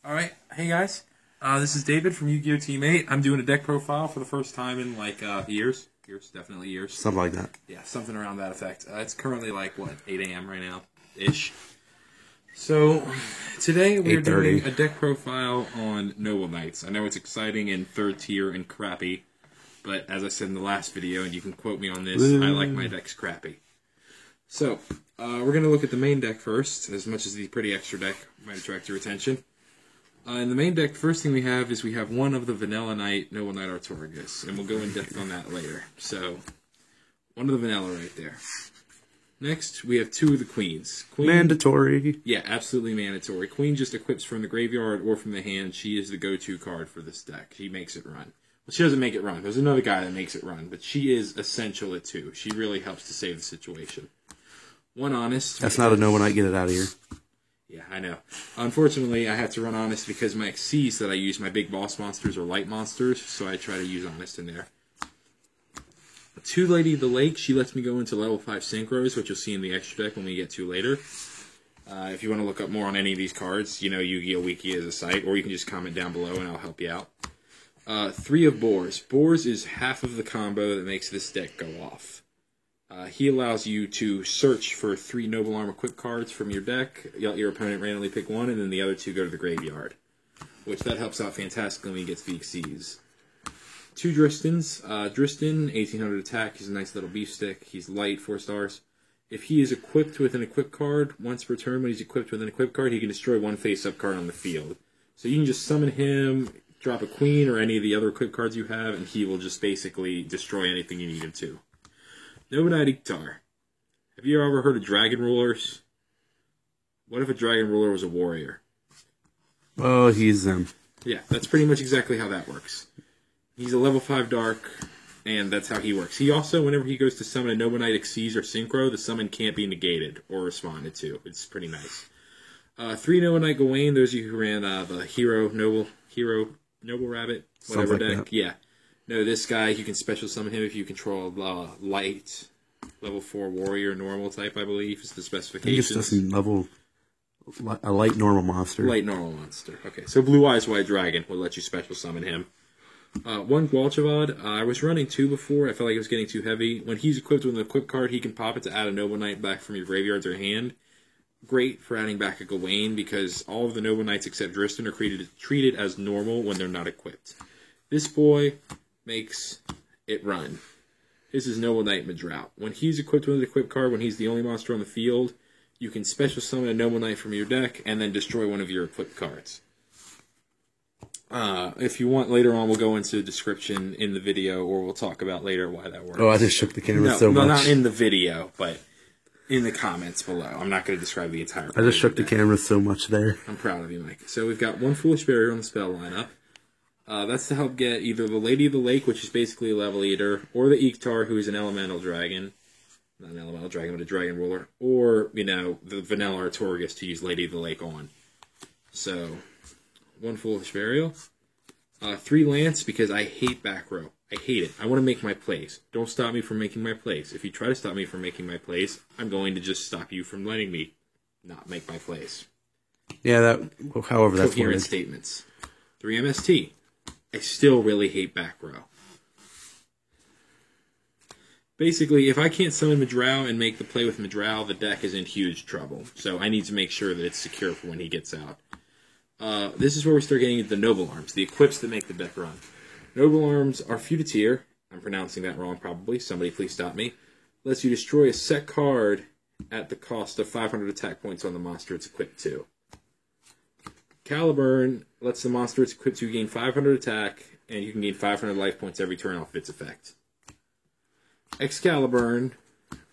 Alright, hey guys, this is David from Yu-Gi-Oh! Team 8. I'm doing a deck profile for the first time in like years. Definitely years. Something like that. Yeah, something around that effect. It's currently like, what, 8 a.m. right now-ish. So, today we're doing a deck profile on Noble Knights. I know it's exciting and third tier and crappy, but as I said in the last video, and you can quote me on this, I like my decks crappy. So, we're going to look at the main deck first, as much as the pretty extra deck might attract your attention. In the main deck, the first thing we have is we have one of the Vanilla Knight, Noble Knight Artorigus, and we'll go in depth on that later. So, one of the vanilla right there. Next, we have two of the Queens. Queen, mandatory. Yeah, absolutely mandatory. Queen just equips from the graveyard or from the hand. She is the go-to card for this deck. She makes it run. Well, she doesn't make it run. There's another guy that makes it run, but she is essential at 2. She really helps to save the situation. One Honest. That's not a Noble Knight. Get it out of here. Yeah, I know. Unfortunately, I had to run Honest because my Xyz that I use, my big boss monsters, are light monsters, so I try to use Honest in there. 2 Lady of the Lake, she lets me go into level 5 Synchros, which you'll see in the extra deck when we get to later. If you want to look up more on any of these cards, you know Yu-Gi-Oh! Wiki is a site, or you can just comment down below and I'll help you out. 3 of Boars. Boars is half of the combo that makes this deck go off. He allows you to search for 3 Noble Arm equipped cards from your deck. You let your opponent randomly pick one, and then the other 2 go to the graveyard. Which that helps out fantastically when he gets the Xyz. 2 Dristans. Dristan, 1800 attack. He's a nice little beef stick. He's light, 4 stars. If he is equipped with an equipped card, once per turn when he's equipped with an equipped card, he can destroy 1 face-up card on the field. So you can just summon him, drop a Queen or any of the other equipped cards you have, and he will just basically destroy anything you need him to. Noble Knight Iktar. Have you ever heard of Dragon Rulers? What if a Dragon Ruler was a warrior? Oh, he's them. Yeah, that's pretty much exactly how that works. He's a level 5 Dark, and that's how he works. He also, whenever he goes to summon a Noble Knight Xyz or Synchro, the summon can't be negated or responded to. It's pretty nice. 3 Noble Knight Gawain, those of you who ran the Noble Rabbit, whatever like deck. That. Yeah. No, this guy, you can special summon him if you control light, level 4 warrior, normal type, I believe, is the specifications. I think it's just a light normal monster. Light normal monster. Okay, so Blue Eyes White Dragon will let you special summon him. 1 Gwalchavad. I was running 2 before. I felt like it was getting too heavy. When he's equipped with an equipped card, he can pop it to add a Noble Knight back from your graveyard or hand. Great for adding back a Gawain, because all of the Noble Knights except Dristan are treated as normal when they're not equipped. This boy makes it run. This is Noble Knight Madrout. When he's equipped with an equipped card, when he's the only monster on the field, you can special summon a Noble Knight from your deck and then destroy one of your equipped cards. If you want, later on we'll go into the description in the video, or we'll talk about later why that works. Oh, I just shook the camera so much. No, not in the video, but in the comments below. I'm not going to describe the entire I just shook the camera so much there. I'm proud of you, Mike. So we've got 1 Foolish Barrier on the spell lineup. That's to help get either the Lady of the Lake, which is basically a level eater, or the Iktar, who is an elemental dragon. Not an elemental dragon, but a dragon ruler. Or, you know, the vanilla Artorigus to use Lady of the Lake on. So, 1 Foolish Burial. 3 Lance, because I hate back row. I hate it. I want to make my plays. Don't stop me from making my plays. If you try to stop me from making my plays, I'm going to just stop you from letting me not make my plays. Yeah, however that's Coherent statements. 3 MST. I still really hate back row. Basically, if I can't summon Madrow and make the play with Madrow, the deck is in huge trouble. So I need to make sure that it's secure for when he gets out. This is where we start getting into the Noble Arms, the equips that make the deck run. Noble Arms are Feudatier. I'm pronouncing that wrong probably. Somebody please stop me. Lets you destroy a set card at the cost of 500 attack points on the monster it's equipped to. Caliburn lets the monster it's equipped to gain 500 attack, and you can gain 500 life points every turn off its effect. Excaliburn,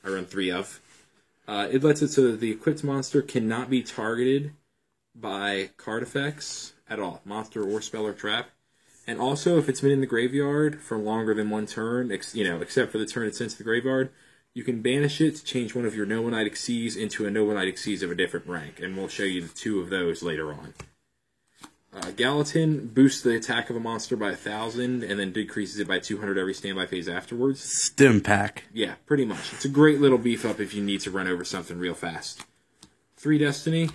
I run 3 of. It lets it so that the equipped monster cannot be targeted by card effects at all, monster or spell or trap. And also, if it's been in the graveyard for longer than 1 turn, except for the turn it's sent to the graveyard, you can banish it to change one of your Noble Knight Xyz into a Noble Knight Xyz of a different rank, and we'll show you the 2 of those later on. Gallatin boosts the attack of a monster by 1,000 and then decreases it by 200 every standby phase afterwards. Stim pack. Yeah, pretty much. It's a great little beef up if you need to run over something real fast. 3 Destiny.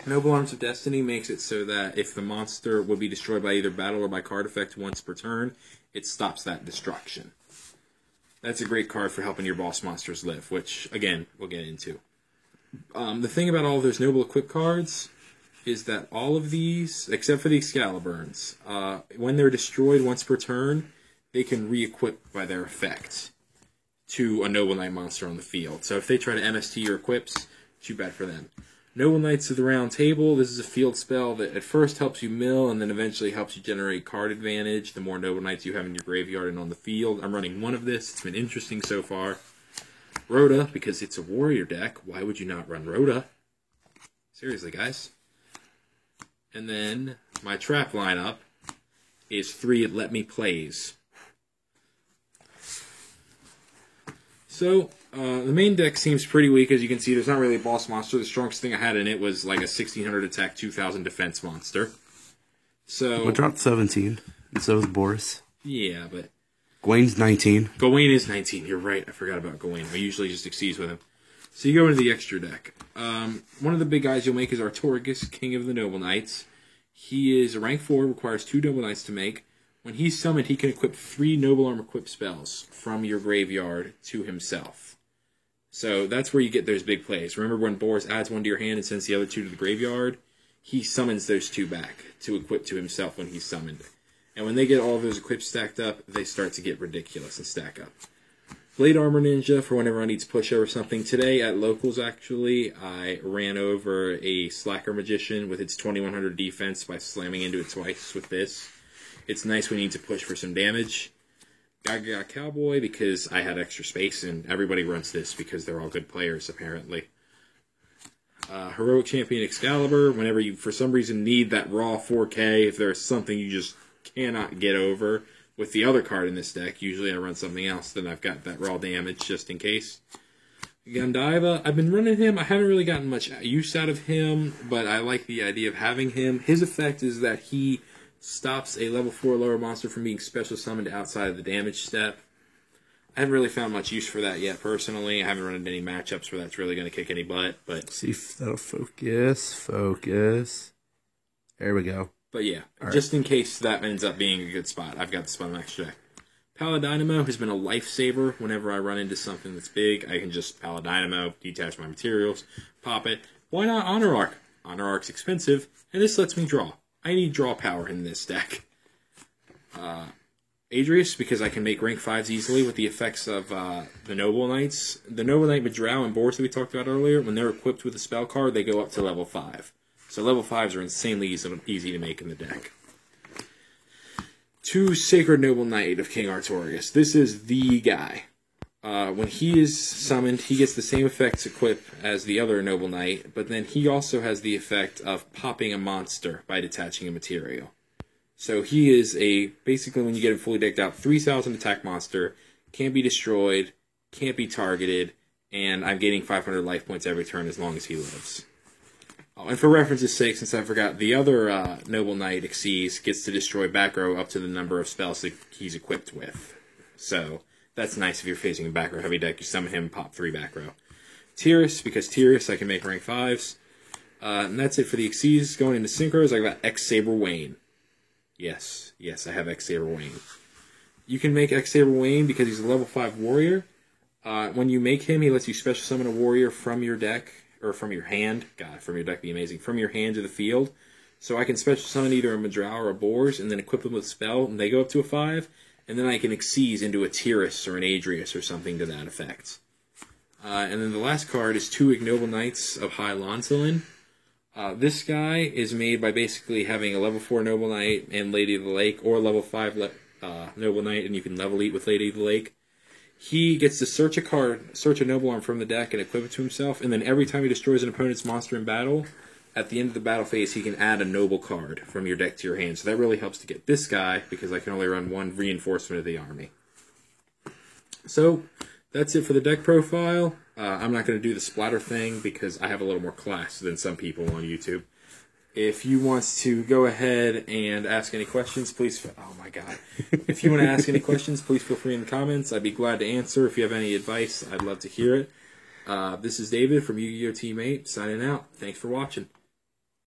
Noble Arms of Destiny makes it so that if the monster would be destroyed by either battle or by card effect once per turn, it stops that destruction. That's a great card for helping your boss monsters live, which, again, we'll get into. The thing about all of those Noble Equip cards is that all of these, except for the Excaliburns, when they're destroyed once per turn, they can re-equip by their effect to a Noble Knight monster on the field. So if they try to MST your equips, too bad for them. Noble Knights of the Round Table, this is a field spell that at first helps you mill and then eventually helps you generate card advantage the more Noble Knights you have in your graveyard and on the field. I'm running one of this. It's been interesting so far. Rhoda, because it's a warrior deck. Why would you not run Rhoda? Seriously, guys. And then my trap lineup is 3 Let Me Plays. So, the main deck seems pretty weak. As you can see, there's not really a boss monster. The strongest thing I had in it was like a 1600 attack, 2000 defense monster. So, Well, dropped 17, and so is Boris. Yeah, but Gawain's 19. Gawain is 19. You're right. I forgot about Gawain. I usually just exceeds with him. So you go into the extra deck. One of the big guys you'll make is Artorigus, King of the Noble Knights. He is a rank 4, requires 2 Noble Knights to make. When he's summoned, he can equip 3 Noble Arm Equip spells from your graveyard to himself. So that's where you get those big plays. Remember when Boris adds 1 to your hand and sends the other 2 to the graveyard? He summons those 2 back to equip to himself when he's summoned. And when they get all of those equips stacked up, they start to get ridiculous and stack up. Blade Armor Ninja for whenever I need to push over something. Today at Locals, actually, I ran over a Slacker Magician with its 2100 defense by slamming into it twice with this. It's nice when you need to push for some damage. Gaga Cowboy, because I had extra space, and everybody runs this because they're all good players, apparently. Heroic Champion Excalibur, whenever you, for some reason, need that raw 4K, if there's something you just cannot get over with the other card in this deck, usually I run something else, then I've got that raw damage just in case. Gandaiva, I've been running him. I haven't really gotten much use out of him, but I like the idea of having him. His effect is that he stops a level 4 lower monster from being special summoned outside of the damage step. I haven't really found much use for that yet, personally. I haven't run into any matchups where that's really going to kick any butt, but... See if that'll focus. There we go. But yeah, just in case that ends up being a good spot, I've got the spot on extra deck. Paladynamo has been a lifesaver. Whenever I run into something that's big, I can just Paladynamo, detach my materials, pop it. Why not Honor Arc? Honor Arc's expensive, and this lets me draw. I need draw power in this deck. Adrius, because I can make rank 5s easily with the effects of the Noble Knights. The Noble Knight Madrow and Boris that we talked about earlier, when they're equipped with a spell card, they go up to level 5. So level 5s are insanely easy to make in the deck. 2 Sacred Noble Knight of King Artorius. This is the guy. When he is summoned, he gets the same effects equipped as the other Noble Knight, but then he also has the effect of popping a monster by detaching a material. So he is basically when you get him fully decked out, 3,000 attack monster, can't be destroyed, can't be targeted, and I'm getting 500 life points every turn as long as he lives. Oh, and for reference's sake, since I forgot, the other Noble Knight, Xyz, gets to destroy back row up to the number of spells that he's equipped with. So that's nice if you're facing a back row heavy deck. You summon him, pop 3 back row. Tyrus, because Tyrus I can make rank 5s. And that's it for the Xyz. Going into Synchros, I got X-Saber Wayne. Yes, I have X-Saber Wayne. You can make X-Saber Wayne because he's a level 5 warrior. When you make him, he lets you special summon a warrior from your deck, or from your hand. God, from your deck be amazing. From your hand to the field. So I can special summon either a Madrow or a Boars, and then equip them with a spell, and they go up to a 5. And then I can Xyz into a Tyrus or an Adrius or something to that effect. And then the last card is 2 Ignoble Knights of High Loncelin. This guy is made by basically having a level 4 Noble Knight and Lady of the Lake, or a level 5 Noble Knight, and you can level 8 with Lady of the Lake. He gets to search a Noble Arm from the deck and equip it to himself, and then every time he destroys an opponent's monster in battle, at the end of the battle phase, he can add a Noble card from your deck to your hand. So that really helps to get this guy, because I can only run 1 reinforcement of the army. So that's it for the deck profile. I'm not going to do the splatter thing because I have a little more class than some people on YouTube. If you want to go ahead and ask any questions, please... Oh my god. If you want to ask any questions, please feel free in the comments. I'd be glad to answer. If you have any advice, I'd love to hear it. This is David from Yu-Gi-Oh! Team 8, signing out. Thanks for watching.